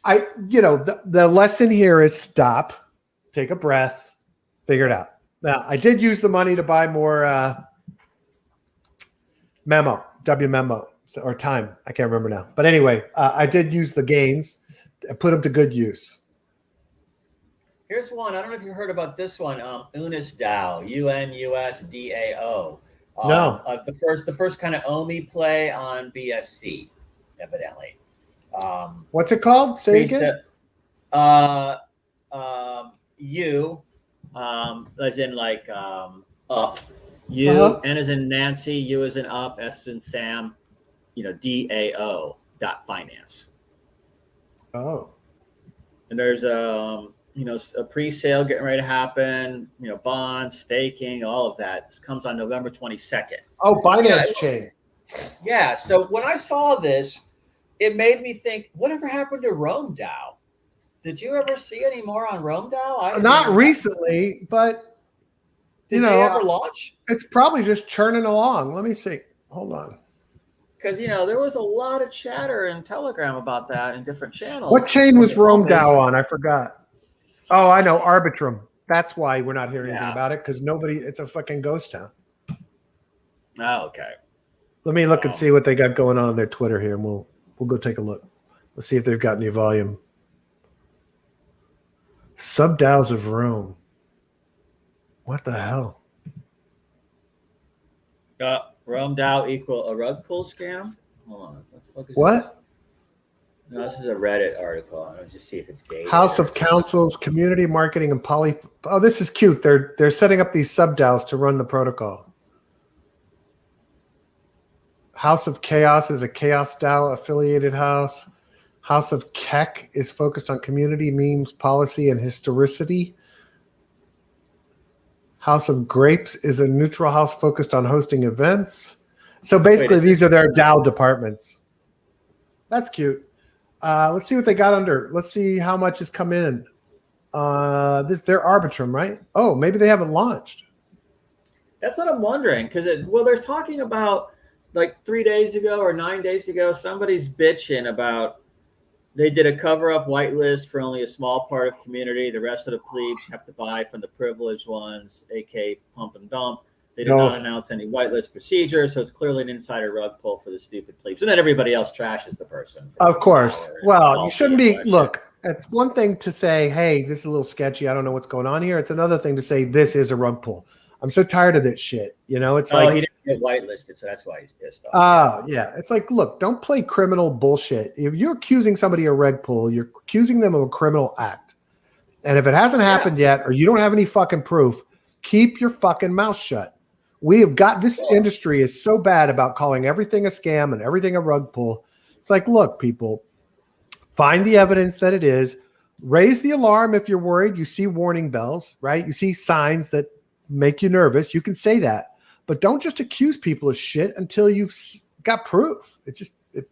the lesson here is stop, take a breath, figure it out. Now, I did use the money to buy more WMemo, or time. I can't remember now. But anyway, I did use the gains and put them to good use. Here's one. I don't know if you heard about this one. UNUSDAO, UNUSDAO. No. The first kind of OMI play on BSC, evidently. What's it called? Say it again. As in like up. N as in Nancy, U as in up, S as in Sam, DAO.finance. Oh. And there's a pre-sale getting ready to happen, bonds, staking, all of that. This comes on November 22nd. Oh, Binance chain. Yeah. So when I saw this, it made me think, whatever happened to Rome DAO? Did you ever see any more on Rome DAO? Not recently, but did they ever launch? It's probably just churning along. Let me see. Hold on. Because there was a lot of chatter in Telegram about that in different channels. What chain was Rome DAO on? I forgot. Oh, I know, Arbitrum. That's why we're not hearing anything about it, because it's a fucking ghost town. Oh, okay. Let me look and see what they got going on their Twitter here, and we'll go take a look. Let's see if they've got any volume. Sub-DAOs of Rome. What the hell? Rome DAO equal a rug pull scam? Hold on. What? No, this is a Reddit article. I'll just see if it's dated. House of Councils, Community Marketing, and Poly. Oh, this is cute. They're setting up these sub-DAOs to run the protocol. House of Chaos is a Chaos DAO affiliated house. House of Keck is focused on community, memes, policy, and historicity. House of Grapes is a neutral house focused on hosting events. So basically, these are their DAO departments. That's cute. Let's see what they got under. Let's see how much has come in. They're Arbitrum, right? Oh, maybe they haven't launched. That's what I'm wondering, because they're talking about like 3 days ago or 9 days ago, somebody's bitching about they did a cover-up whitelist for only a small part of community. The rest of the plebes have to buy from the privileged ones, aka pump and dump. They did not announce any whitelist procedure, so it's clearly an insider rug pull for the stupid plebes. And then everybody else trashes the person. Of course. Well, you shouldn't be. Look, it's one thing to say, hey, this is a little sketchy. I don't know what's going on here. It's another thing to say this is a rug pull. I'm so tired of that shit. It's Oh, like, he didn't get whitelisted, so that's why he's pissed off. yeah. It's like, look, don't play criminal bullshit. If you're accusing somebody of reg pull, you're accusing them of a criminal act. And if it hasn't happened yet, or you don't have any fucking proof, keep your fucking mouth shut. We have got, this industry is so bad about calling everything a scam and everything a rug pull. It's like, look, people, find the evidence that it is. Raise the alarm if you're worried. You see warning bells, right? You see signs that make you nervous. You can say that, but don't just accuse people of shit until you've got proof. It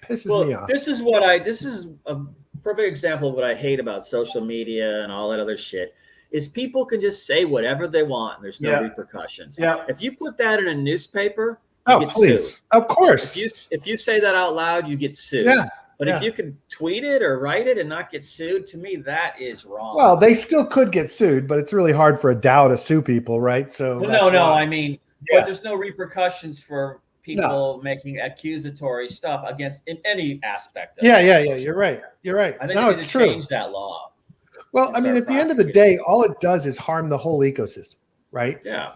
pisses me off. This is a perfect example of what I hate about social media and all that other shit. Is people can just say whatever they want and there's no repercussions. Yeah. If you put that in a newspaper, you get please sued. Of course. If you say that out loud, you get sued. Yeah. But if you can tweet it or write it and not get sued, to me that is wrong. Well, they still could get sued, but it's really hard for a DAO to sue people, right? So no. I mean, but there's no repercussions for people making accusatory stuff against in any aspect of it. Yeah. You're right. I think it's true. Change that law. Well, I mean, at the end of the day, all it does is harm the whole ecosystem, right? Yeah.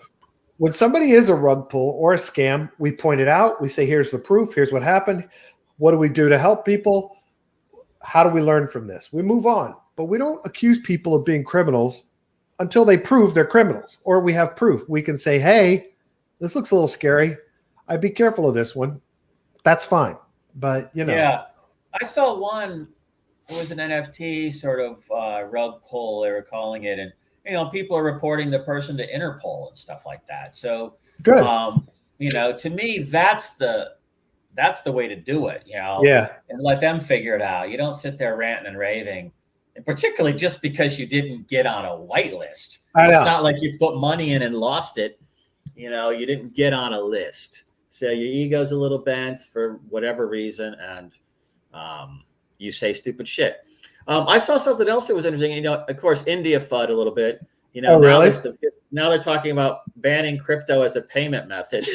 When somebody is a rug pull or a scam, we point it out. We say, here's the proof. Here's what happened. What do we do to help people? How do we learn from this? We move on, but we don't accuse people of being criminals until they prove they're criminals, or we have proof. We can say, hey, this looks a little scary. I'd be careful of this one. That's fine. But, Yeah. I saw one, it was an NFT sort of rug pull, they were calling it. And, people are reporting the person to Interpol and stuff like that. So, good. To me, that's the way to do it, and let them figure it out. You don't sit there ranting and raving, and particularly just because you didn't get on a whitelist. It's not like you put money in and lost it. You didn't get on a list. So your ego's a little bent for whatever reason, and you say stupid shit. I saw something else that was interesting. Of course, India FUD a little bit. Really? Now they're talking about banning crypto as a payment method,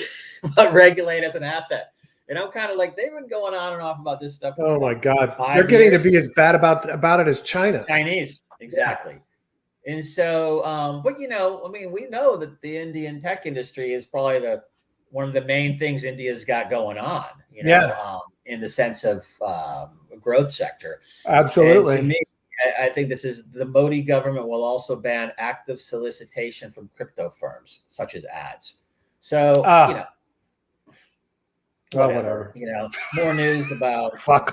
but regulate as an asset. And I'm kind of like, they've been going on and off about this stuff. Oh my God. They're getting to be as bad about it as China. Chinese. Exactly. Yeah. And so, but we know that the Indian tech industry is probably one of the main things India's got going on, in the sense of growth sector. Absolutely. And to me, I think the Modi government will also ban active solicitation from crypto firms, such as ads. So, whatever. More news about fuck.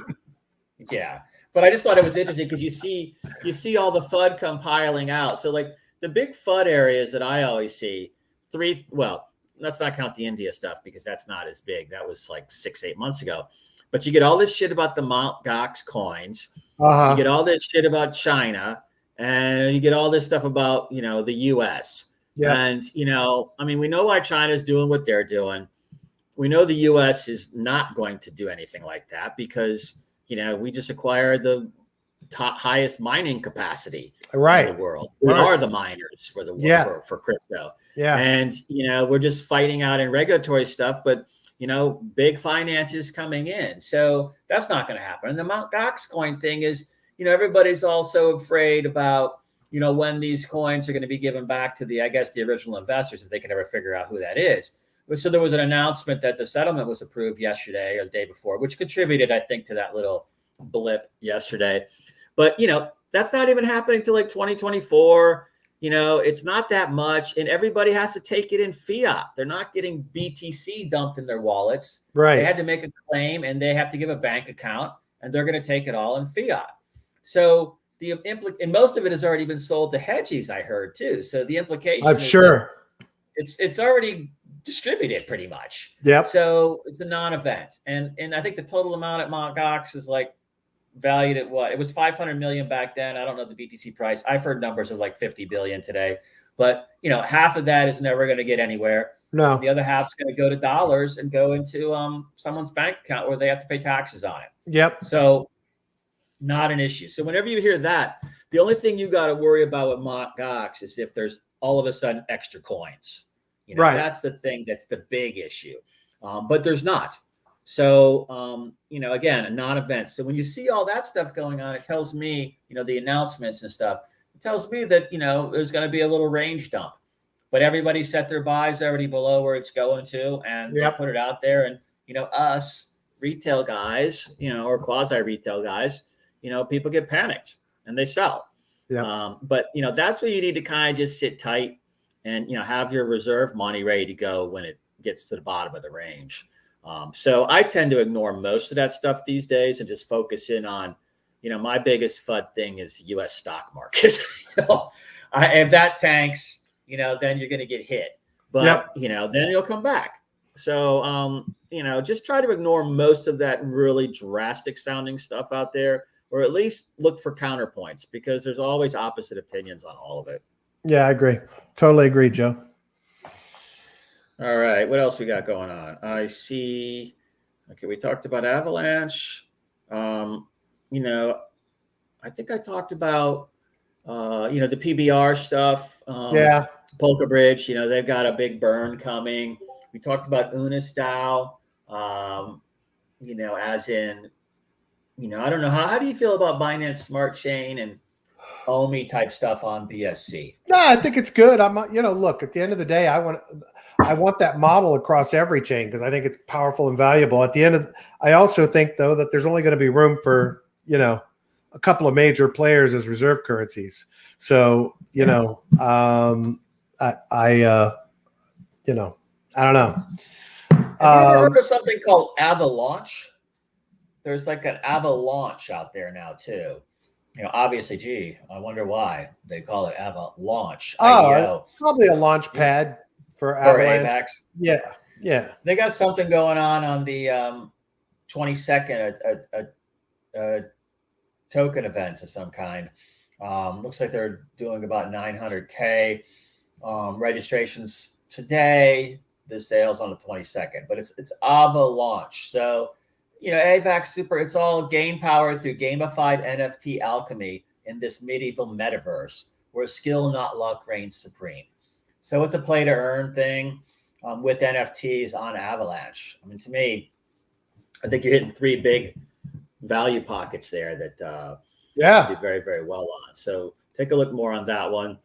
Yeah, but I just thought it was interesting because you see all the FUD come piling out. So like the big FUD areas that I always see, let's not count the India stuff because that's not as big. That was like 6-8 months ago. But you get all this shit about the Mt. Gox coins. You get all this shit about China, and you get all this stuff about the U.S. Yeah. And we know why China's doing what they're doing. We know the U.S. is not going to do anything like that because, we just acquired the highest mining capacity in the world. We are the miners for the world for crypto. Yeah. And, we're just fighting out in regulatory stuff, but, big finances coming in. So that's not going to happen. And the Mt. Gox coin thing is, everybody's also afraid about, when these coins are going to be given back to the original investors, if they can ever figure out who that is. So there was an announcement that the settlement was approved yesterday or the day before, which contributed, I think, to that little blip yesterday. But, that's not even happening till like 2024. It's not that much. And everybody has to take it in fiat. They're not getting BTC dumped in their wallets. Right. They had to make a claim and they have to give a bank account and they're going to take it all in fiat. So and most of it has already been sold to hedgies, I heard too. So the implication I'm sure it's already distributed pretty much. Yep. So it's a non-event. And I think the total amount at Mt. Gox is like valued at what? It was 500 million back then. I don't know the BTC price. I've heard numbers of like 50 billion today. But, half of that is never going to get anywhere. No. The other half's going to go to dollars and go into someone's bank account where they have to pay taxes on it. Yep. So not an issue. So whenever you hear that, the only thing you got to worry about with Mt. Gox is if there's all of a sudden extra coins. Right. That's the thing that's the big issue. But there's not. So, again, a non-event. So when you see all that stuff going on, it tells me, the announcements and stuff, it tells me that, there's going to be a little range dump. but everybody set their buys already below where it's going to, and they put it out there. And, us retail guys, or quasi retail guys, people get panicked and they sell. Yeah. But, that's where you need to kind of just sit tight and, have your reserve money ready to go when it gets to the bottom of the range. So I tend to ignore most of that stuff these days and just focus in on, my biggest FUD thing is U.S. stock market. If that tanks, then you're going to get hit. But, then you'll come back. So, just try to ignore most of that really drastic sounding stuff out there, or at least look for counterpoints, because there's always opposite opinions on all of it. Yeah, I agree. Totally agree, Joe. All right. What else we got going on? I see. Okay. We talked about Avalanche. I think I talked about, the PBR stuff. Polka Bridge, they've got a big burn coming. We talked about Unisdao, as in, I don't know. How do you feel about Binance Smart Chain and OMI type stuff on BSC? No, I think it's good. Look, at the end of the day, I want that model across every chain because I think it's powerful and valuable. I also think though that there's only going to be room for, a couple of major players as reserve currencies. So, I don't know. Have you ever heard of something called Avalanche? There's like an Avalanche out there now too. Obviously, I wonder why they call it Avalanche. Probably a launch pad for Avalanche. AVAX. Yeah. They got something going on the 22nd, a token event of some kind. Looks like they're doing about 900K registrations today. The sales on the 22nd, but it's Avalanche. So, AVAX super, it's all gain power through gamified NFT alchemy in this medieval metaverse where skill, not luck, reigns supreme. So it's a play to earn thing with NFTs on Avalanche. I mean, to me, I think you're hitting three big value pockets there that do very, very well on. So take a look more on that one.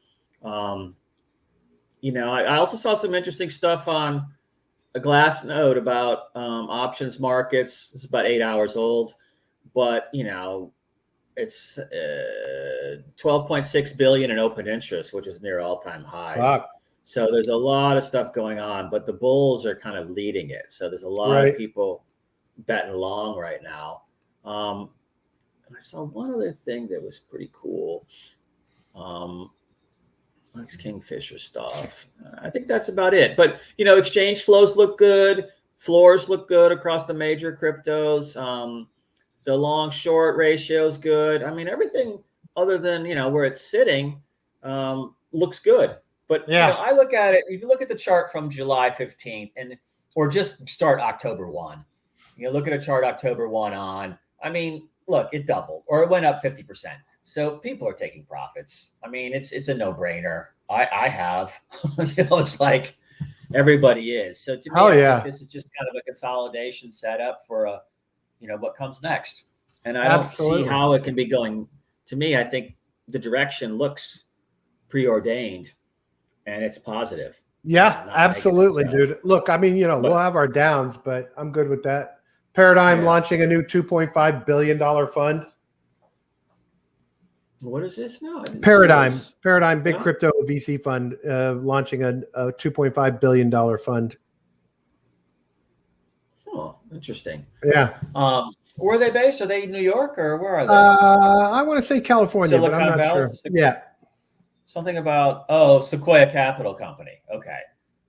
I also saw some interesting stuff on a Glassnode about options markets. It's about 8 hours old, but it's 12.6 billion in open interest, which is near all-time highs. Fuck. So there's a lot of stuff going on, but the bulls are kind of leading it. So there's a lot of people betting along right now. I saw one other thing that was pretty cool. That's Kingfisher stuff. I think that's about it. But, exchange flows look good. Floors look good across the major cryptos. The long short ratio is good. I mean, everything other than, where it's sitting looks good. But, I look at it. If you look at the chart from July 15th or just start October 1, look at a chart October 1 on. I mean, look, it doubled or it went up 50%. So people are taking profits. I mean, it's a no-brainer. I have, it's like everybody is. So to me, I think this is just kind of a consolidation setup for what comes next. And I don't see how it can be going. To me, I think the direction looks preordained and it's positive. Yeah, absolutely, dude. Look, I mean, we'll have our downs, but I'm good with that. Paradigm launching a new $2.5 billion fund. What is this now? Paradigm, big crypto VC fund, launching a $2.5 billion fund. Oh, interesting. Yeah. Where are they based? Are they in New York or where are they? I want to say California, but I'm not sure. Yeah. Something about Sequoia Capital Company. Okay.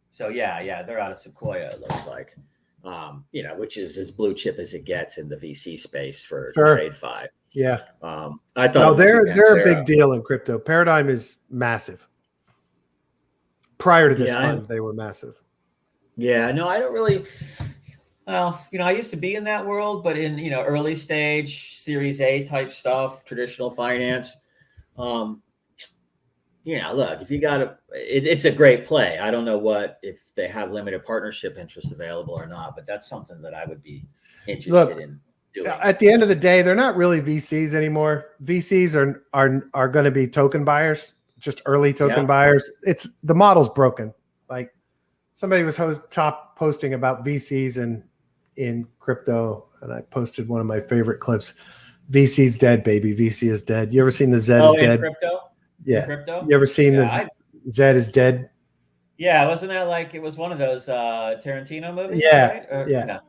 So yeah, they're out of Sequoia. It looks like, which is as blue chip as it gets in the VC space for TradeFi. Yeah. I thought they're a big deal in crypto. Paradigm is massive. Prior to this fund, they were massive. Yeah, no, I don't really. Well, I used to be in that world, but in early stage Series A type stuff, traditional finance. Look, if you got it's a great play. I don't know if they have limited partnership interests available or not, but that's something that I would be interested in doing. At the end of the day, they're not really VCs anymore. VCs are going to be token buyers. just early token buyers. It's the model's broken. Like somebody was posting about VCs in crypto, and I posted one of my favorite clips. VC's dead, baby. VC is dead. You ever seen the Z is dead? Crypto? Yeah. In crypto? You ever seen the Z is dead? Yeah, wasn't that like it was one of those Tarantino movies? Yeah. Right? Yeah. No.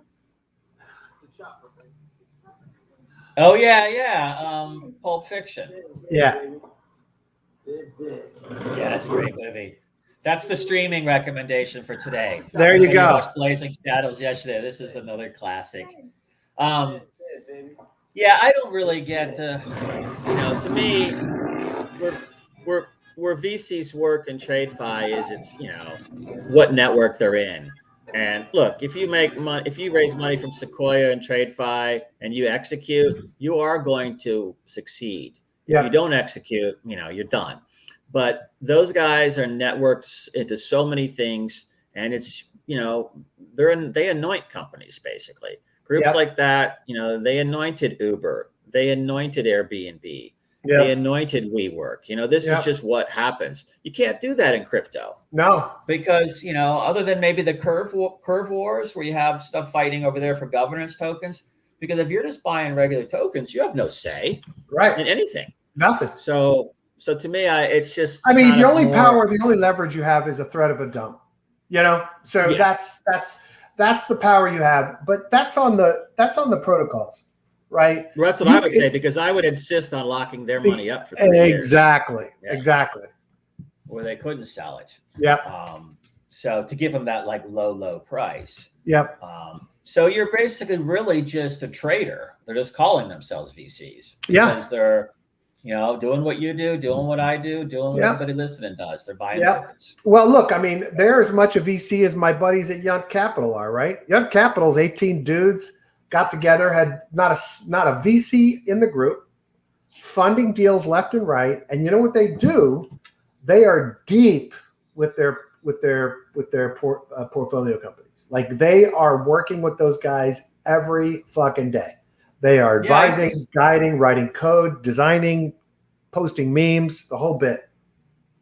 Oh yeah. Pulp Fiction. Yeah. Yeah, that's a great movie. That's the streaming recommendation for today. There you go. I watched Blazing Shadows yesterday. This is another classic. Yeah, I don't really get to me, where VCs work in TradeFi is it's what network they're in. And look, if you make money, if you raise money from Sequoia and TradeFi and you execute, you are going to succeed. Yeah. If you don't execute, you're done. But those guys are networked into so many things, and it's they anoint companies basically. Groups like that, they anointed Uber, they anointed Airbnb, they anointed WeWork. This is just what happens. You can't do that in crypto. No, because other than maybe the curve wars where you have stuff fighting over there for governance tokens. Because if you're just buying regular tokens, you have no say in anything. Nothing. So to me, it's just. I mean, the only leverage you have is a threat of a dump. So that's the power you have. But that's on the protocols, right? Well, that's what I would say, because I would insist on locking their money up for 3 years. Exactly. Where they couldn't sell it. Yep. So to give them that low price. Yep. So you're basically really just a trader. They're just calling themselves VCs. Because they're, doing what you do, doing what I do, doing what everybody listening does. They're buying tokens. Well, look, I mean, they're as much a VC as my buddies at Young Capital are, right? Young Capital's 18 dudes got together, had not a VC in the group, funding deals left and right. And you know what they do? They are deep with their portfolio companies. Like they are working with those guys every fucking day. They are advising, guiding, writing code, designing, posting memes, the whole bit.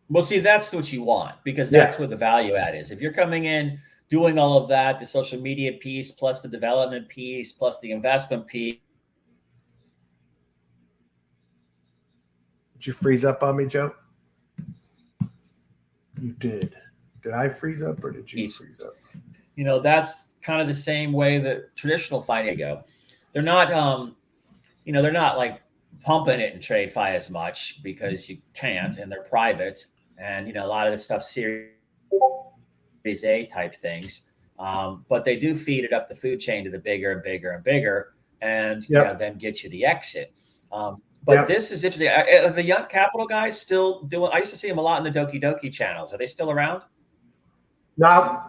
Well, see, that's what you want, because that's where the value add is. If you're coming in doing all of that, the social media piece, plus the development piece, plus the investment piece. Did you freeze up on me, Joe? You did. Did I freeze up or did you freeze up? That's kind of the same way that traditional finance go. They're not, they're not like pumping it in TradeFi as much because you can't, and they're private. And, a lot of this stuff, Series A type things. But they do feed it up the food chain to the bigger and bigger and bigger, and then get you the exit. But this is interesting. Are the Young Capital guys still doing? I used to see them a lot in the Doki Doki channels. Are they still around? No,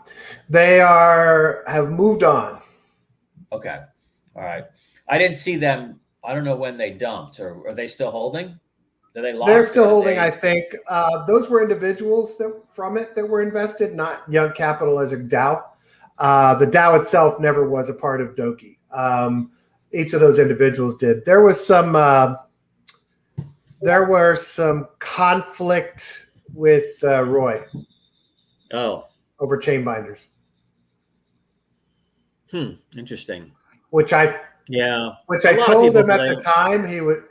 they have moved on. Okay, all right. I didn't see them. I don't know when they dumped, or are they still holding? They're still holding. I think those were individuals that were invested, not Young Capital as a DAO. The DAO itself never was a part of Doki. Each of those individuals did. There was some conflict with Roy. Oh, over chain binders. Interesting. Which I told him at the time he would.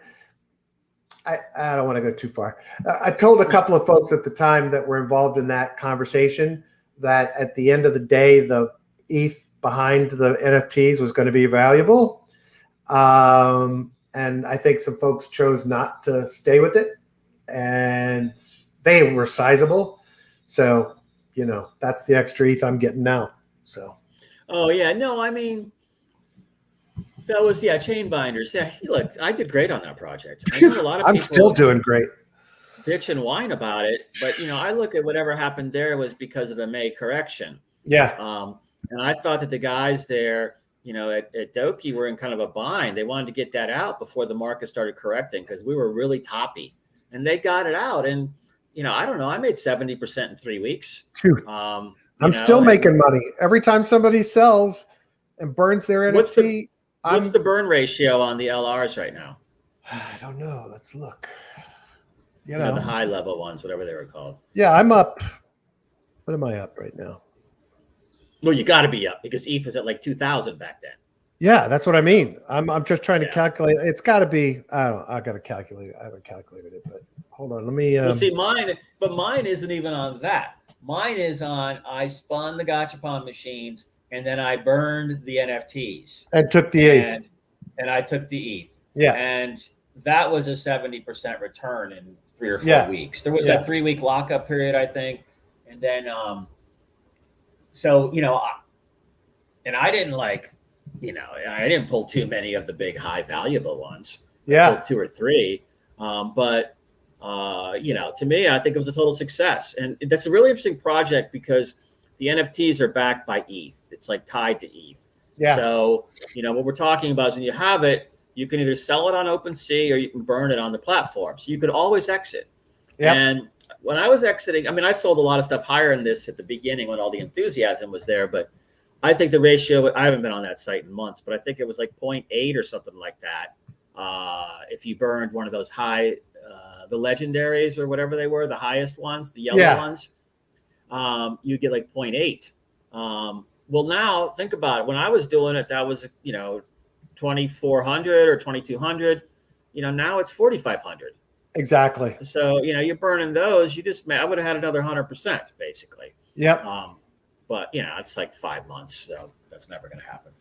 I don't want to go too far. I told a couple of folks at the time that were involved in that conversation that at the end of the day, the ETH behind the NFTs was going to be valuable. And I think some folks chose not to stay with it, and they were sizable. So, that's the extra ETH I'm getting now. So. Oh yeah. No, I mean, that was, chain binders. Yeah. Look, I did great on that project. I know a lot of people I'm still doing great. Bitch and whine about it. But, I look at whatever happened there was because of the May correction. Yeah. And I thought that the guys there, at Doki were in kind of a bind. They wanted to get that out before the market started correcting because we were really toppy, and they got it out. And, I don't know, I made 70% in 3 weeks. I'm still making money every time somebody sells and burns their NFT. What's the burn ratio on the LRs right now? I don't know. Let's look. You know, the high level ones, whatever they were called. Yeah, I'm up. What am I up right now? Well, you got to be up because ETH was at like 2,000 back then. Yeah, that's what I mean. I'm just trying to calculate. It's got to be. I don't know. I got to calculate it. I haven't calculated it, but hold on. Let me. Well, see, mine isn't even on that. Mine is on. I spun the Gachapon machines and then I burned the NFTs and took the ETH. And I took the ETH. Yeah, and that was a 70% return in 3 or 4 weeks. There was that 3-week lockup period, I think, and then so and I didn't I didn't pull too many of the big high valuable ones. I pulled 2 or 3, but to me, I think it was a total success, and that's a really interesting project because the NFTs are backed by ETH. It's like tied to ETH. Yeah. So what we're talking about is when you have it, you can either sell it on OpenSea or you can burn it on the platform. So you could always exit. Yep. And when I was exiting, I mean, I sold a lot of stuff higher than this at the beginning when all the enthusiasm was there, but I think the ratio, I haven't been on that site in months, but I think it was like 0.8 or something like that. If you burned one of those high, the legendaries or whatever they were, the highest ones, the yellow ones, you get like 0.8. Well, now think about it. When I was doing it, that was, 2,400 or 2,200. Now it's 4,500. Exactly. So, you're burning those. I would have had another 100%, basically. Yep. But, it's like 5 months. So that's never going to happen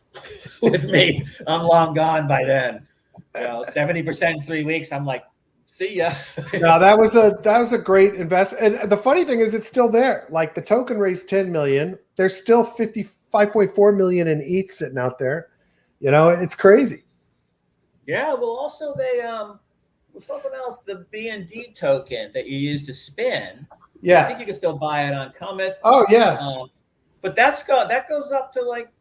with me. I'm long gone by then. 70% in 3 weeks. I'm like, see ya. No, that was a great investment. And the funny thing is it's still there. Like the token raised 10 million. There's still 55.4 million in ETH sitting out there. It's crazy. Yeah. Well, also they, something else, the BND token that you use to spin. Yeah. I think you can still buy it on Cometh. Oh yeah. But that goes up to like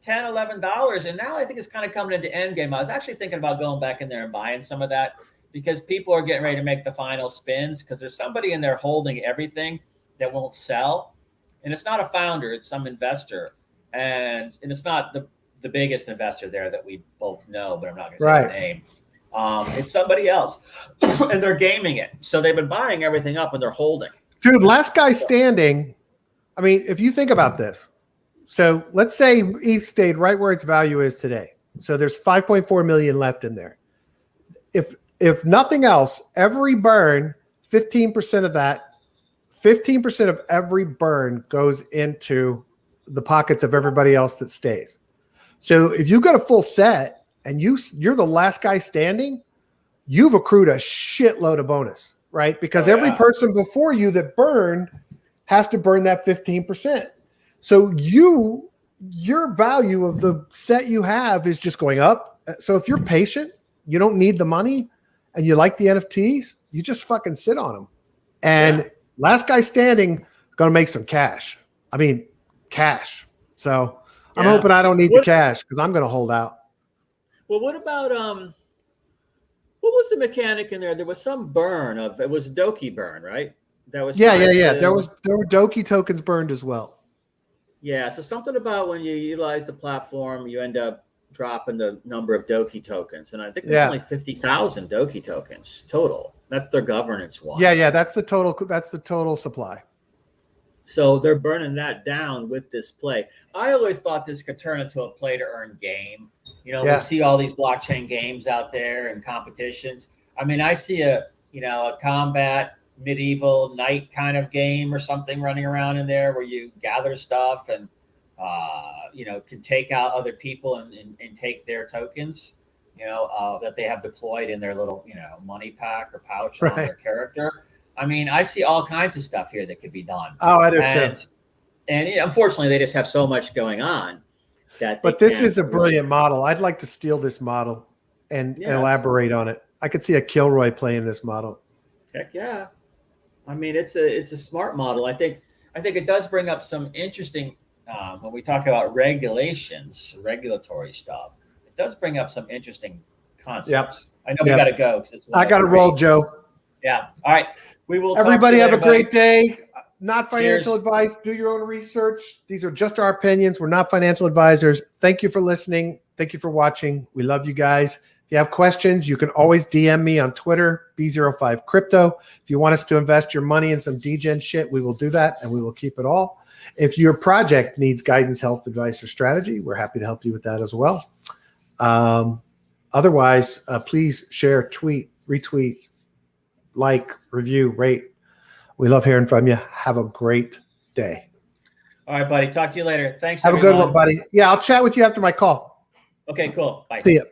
$10, $11. And now I think it's kind of coming into endgame. I was actually thinking about going back in there and buying some of that because people are getting ready to make the final spins because there's somebody in there holding everything that won't sell. And it's not a founder, it's some investor. And it's not the biggest investor there that we both know, but I'm not going to say his name. It's somebody else. And they're gaming it. So they've been buying everything up and they're holding. Dude, last guy standing. I mean, if you think about this, so let's say ETH stayed right where its value is today. So there's 5.4 million left in there. If nothing else, every burn, 15% of that, 15% of every burn goes into the pockets of everybody else that stays. So if you got a full set and you're the last guy standing, you've accrued a shitload of bonus, right? Because every person before you that burned has to burn that 15%. So your value of the set you have is just going up. So if you're patient, you don't need the money, and you like the NFTs, you just fucking sit on them. And last guy standing going to make some cash. I mean, cash. So I'm hoping I don't need the cash because I'm going to hold out. Well, what about what was the mechanic in there? There was some burn of it was Doki burn, right? That was yeah. There were Doki tokens burned as well. Yeah, so something about when you utilize the platform, you end up dropping the number of Doki tokens, and I think there's only 50,000 Doki tokens total. That's their governance one. Yeah, that's the total supply. So they're burning that down with this play. I always thought this could turn into a play to earn game. We see all these blockchain games out there and competitions. I mean, I see a combat medieval knight kind of game or something running around in there where you gather stuff and can take out other people and take their tokens that they have deployed in their little money pack or pouch on their character. I mean, I see all kinds of stuff here that could be done. Oh, I do too. And unfortunately they just have so much going on but this is a brilliant model. I'd like to steal this model and elaborate on it. I could see a Kilroy playing this model. Heck yeah. I mean, it's a smart model. I think it does bring up some interesting when we talk about regulatory stuff. It does bring up some interesting concepts. I know we got to go. I got to roll, Joe. Yeah. All right. We will. Everybody have a great day. Not financial advice. Do your own research. These are just our opinions. We're not financial advisors. Thank you for listening. Thank you for watching. We love you guys. If you have questions, you can always DM me on Twitter, B05Crypto. If you want us to invest your money in some degen shit, we will do that, and we will keep it all. If your project needs guidance, help, advice, or strategy, we're happy to help you with that as well. Otherwise, please share, tweet, retweet, like, review, rate. We love hearing from you. Have a great day. All right, buddy. Talk to you later. Thanks. Have a good one, buddy. Yeah, I'll chat with you after my call. Okay, cool. Bye. See ya.